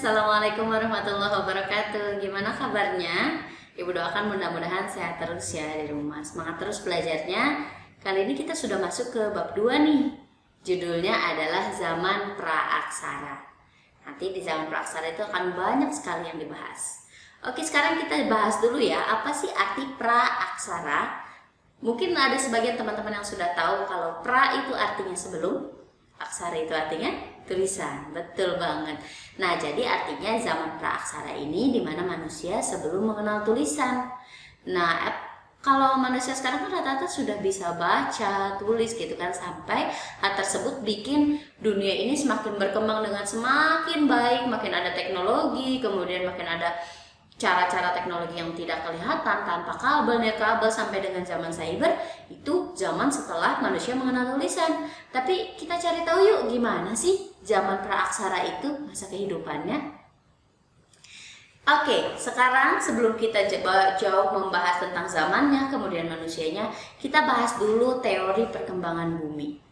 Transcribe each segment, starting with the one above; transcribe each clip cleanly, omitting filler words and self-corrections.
Assalamualaikum warahmatullahi wabarakatuh. Gimana kabarnya? Ibu doakan mudah-mudahan sehat terus ya di rumah. Semangat terus belajarnya. Kali ini kita sudah masuk ke bab 2 nih. Judulnya adalah zaman praaksara. Nanti di zaman praaksara itu akan banyak sekali yang dibahas. Oke, sekarang kita bahas dulu ya, apa sih arti praaksara? Mungkin ada sebagian teman-teman yang sudah tahu kalau pra itu artinya sebelum, aksara itu artinya tulisan. Betul banget. Nah, jadi artinya zaman praaksara ini di mana manusia sebelum mengenal tulisan. Nah, kalau manusia sekarang kan rata-rata sudah bisa baca, tulis gitu kan, sampai hal tersebut bikin dunia ini semakin berkembang dengan semakin baik, makin ada teknologi, kemudian makin ada cara-cara teknologi yang tidak kelihatan tanpa kabel, nirkabel, sampai dengan zaman cyber. Itu zaman setelah manusia mengenal tulisan. Tapi kita cari tahu yuk, gimana sih zaman praaksara itu, masa kehidupannya. Oke, sekarang sebelum kita jauh membahas tentang zamannya, kemudian manusianya, kita bahas dulu teori perkembangan bumi.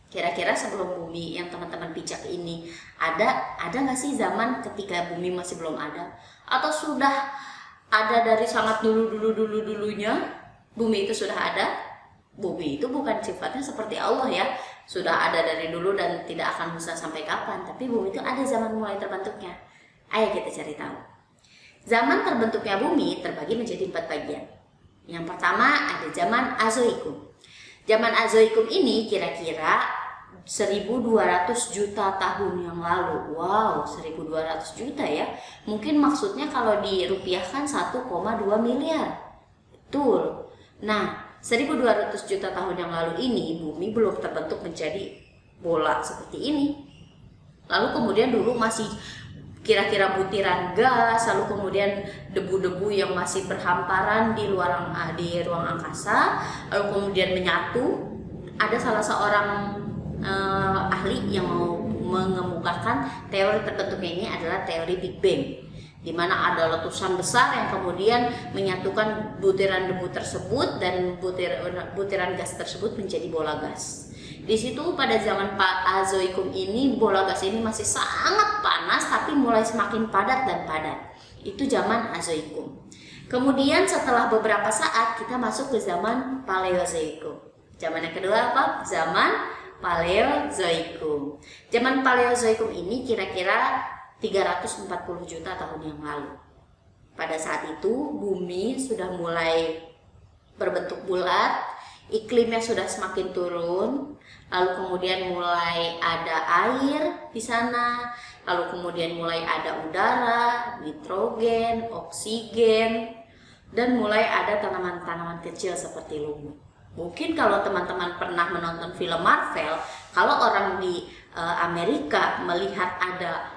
Kira-kira sebelum bumi yang teman-teman pijak ini ada nggak sih zaman ketika bumi masih belum ada? Atau sudah ada dari sangat dulunya bumi itu sudah ada? Bumi itu bukan sifatnya seperti Allah ya, sudah ada dari dulu dan tidak akan bisa sampai kapan. Tapi bumi itu ada zaman mulai terbentuknya. Ayo kita cari tahu. Zaman terbentuknya bumi terbagi menjadi 4 bagian. Yang pertama ada zaman Azoikum. Zaman Azoikum ini kira-kira 1200 juta tahun yang lalu. Wow, 1200 juta ya. Mungkin maksudnya kalau dirupiahkan 1,2 miliar. Betul. Nah, 1200 juta tahun yang lalu ini bumi belum terbentuk menjadi bola seperti ini. Lalu kemudian dulu masih kira-kira butiran gas, lalu kemudian debu-debu yang masih berhamparan di ruang angkasa, lalu kemudian menyatu. Ada salah seorang ahli yang mau mengemukakan teori terbentuknya ini adalah teori Big Bang, di mana ada letusan besar yang kemudian menyatukan butiran debu tersebut dan butiran gas tersebut menjadi bola gas. Di situ pada zaman Azoikum ini bola gas ini masih sangat panas tapi mulai semakin padat dan padat. Itu zaman Azoikum. Kemudian setelah beberapa saat kita masuk ke zaman Paleozoikum. Zaman yang kedua apa? Zaman Paleozoikum. Zaman Paleozoikum ini kira-kira 340 juta tahun yang lalu. Pada saat itu bumi sudah mulai berbentuk bulat, iklimnya sudah semakin turun, lalu kemudian mulai ada air di sana, lalu kemudian mulai ada udara, nitrogen, oksigen, dan mulai ada tanaman-tanaman kecil seperti lumut. Mungkin kalau teman-teman pernah menonton film Marvel, kalau orang di Amerika melihat ada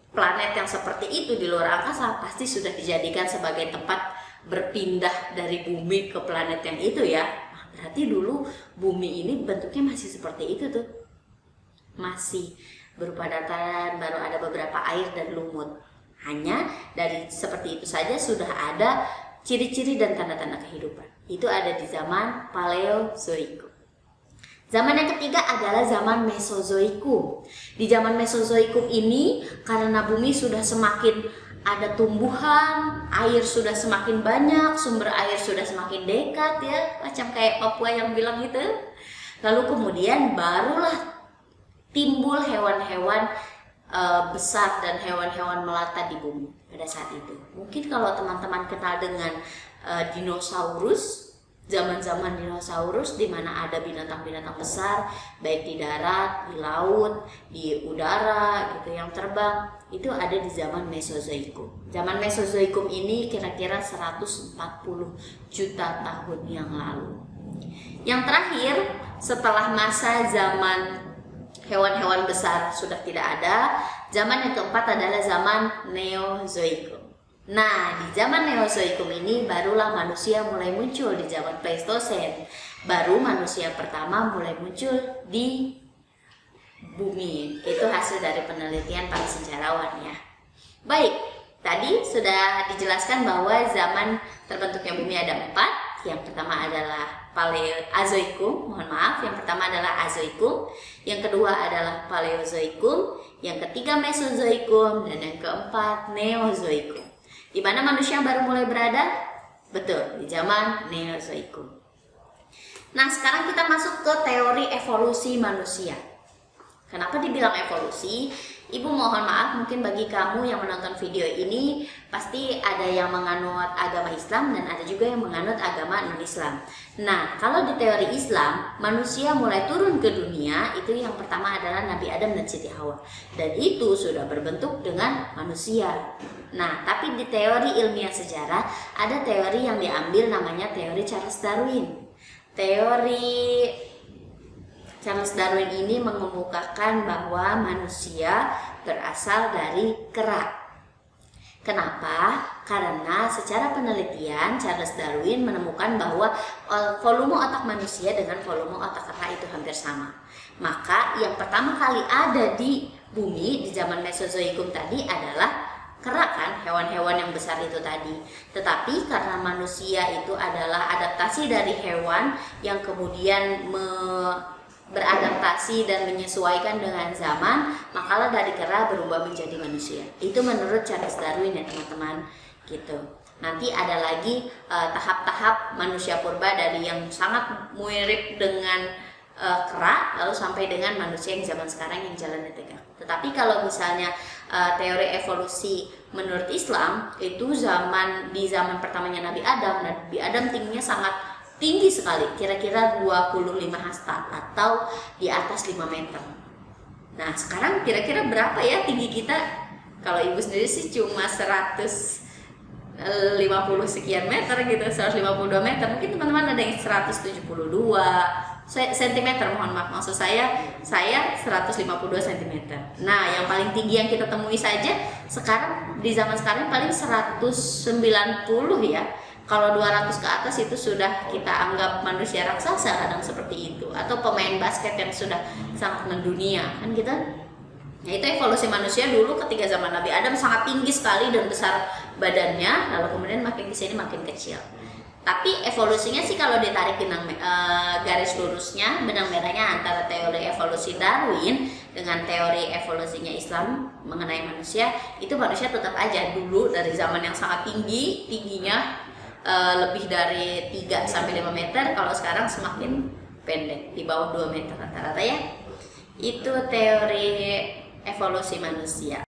planet yang seperti itu di luar angkasa, pasti sudah dijadikan sebagai tempat berpindah dari bumi ke planet yang itu ya. Nah, berarti dulu bumi ini bentuknya masih seperti itu tuh. Masih berupa dataran, baru ada beberapa air dan lumut. Hanya dari seperti itu saja sudah ada ciri-ciri dan tanda-tanda kehidupan. Itu ada di zaman Paleozoikum. Zaman yang ketiga adalah zaman Mesozoikum. Di zaman Mesozoikum ini karena bumi sudah semakin ada tumbuhan, air sudah semakin banyak, sumber air sudah semakin dekat ya, macam kayak Papua yang bilang gitu. Lalu kemudian barulah timbul hewan-hewan besar dan hewan-hewan melata di bumi pada saat itu. Mungkin kalau teman-teman kenal dengan dinosaurus, zaman-zaman dinosaurus di mana ada binatang-binatang besar baik di darat, di laut, di udara gitu yang terbang, itu ada di zaman Mesozoikum. Zaman Mesozoikum ini kira-kira 140 juta tahun yang lalu. Yang terakhir, setelah masa zaman hewan-hewan besar sudah tidak ada, zaman yang keempat adalah zaman Neozoikum. Nah, di zaman Neozoikum ini barulah manusia mulai muncul di zaman Pleistosen. Baru manusia pertama mulai muncul di bumi. Itu hasil dari penelitian para sejarawan ya. Baik, tadi sudah dijelaskan bahwa zaman terbentuknya bumi ada 4. Yang pertama adalah Paleozoikum, mohon maaf, yang pertama adalah Azoikum, yang kedua adalah Paleozoikum, yang ketiga Mesozoikum, dan yang keempat Neozoikum. Di mana manusia baru mulai berada? Betul, di zaman Neozoikum. Nah, sekarang kita masuk ke teori evolusi manusia. Kenapa dibilang evolusi? Ibu mohon maaf, mungkin bagi kamu yang menonton video ini pasti ada yang menganut agama Islam dan ada juga yang menganut agama non-Islam. Nah, kalau di teori Islam, manusia mulai turun ke dunia itu yang pertama adalah Nabi Adam dan Siti Hawa. Dan itu sudah berbentuk dengan manusia. Nah, tapi di teori ilmiah sejarah ada teori yang diambil namanya teori Charles Darwin. Teori Charles Darwin ini mengemukakan bahwa manusia berasal dari kera. Kenapa? Karena secara penelitian Charles Darwin menemukan bahwa volume otak manusia dengan volume otak kera itu hampir sama. Maka yang pertama kali ada di bumi di zaman Mesozoikum tadi adalah kera, kan, hewan-hewan yang besar itu tadi. Tetapi karena manusia itu adalah adaptasi dari hewan yang kemudian beradaptasi dan menyesuaikan dengan zaman, makalah dari kera berubah menjadi manusia. Itu menurut Charles Darwin ya teman-teman, gitu. Nanti ada lagi tahap-tahap manusia purba dari yang sangat mirip dengan kera, lalu sampai dengan manusia yang zaman sekarang yang jalannya tegak. Tetapi kalau misalnya teori evolusi menurut Islam itu di zaman pertamanya Nabi Adam tingginya sangat tinggi sekali, kira-kira 25 hasta atau di atas 5 meter. Nah, sekarang kira-kira berapa ya tinggi kita? Kalau ibu sendiri sih cuma 150 sekian meter gitu, 152 meter. Mungkin teman-teman ada yang 172 cm, mohon maaf, maksud saya 152 cm. Nah, yang paling tinggi yang kita temui saja sekarang di zaman sekarang paling 190 ya. Kalau 200 ke atas itu sudah kita anggap manusia raksasa kadang seperti itu, atau pemain basket yang sudah sangat mendunia, kan gitu. Nah, itu evolusi manusia dulu ketika zaman Nabi Adam sangat tinggi sekali dan besar badannya, lalu kemudian makin kesini makin kecil. Tapi evolusinya sih kalau ditarik garis lurusnya, benang merahnya antara teori evolusi Darwin dengan teori evolusinya Islam mengenai manusia, itu manusia tetap aja dulu dari zaman yang sangat tingginya lebih dari 3-5 meter, kalau sekarang semakin pendek di bawah 2 meter rata-rata ya. Itu teori evolusi manusia.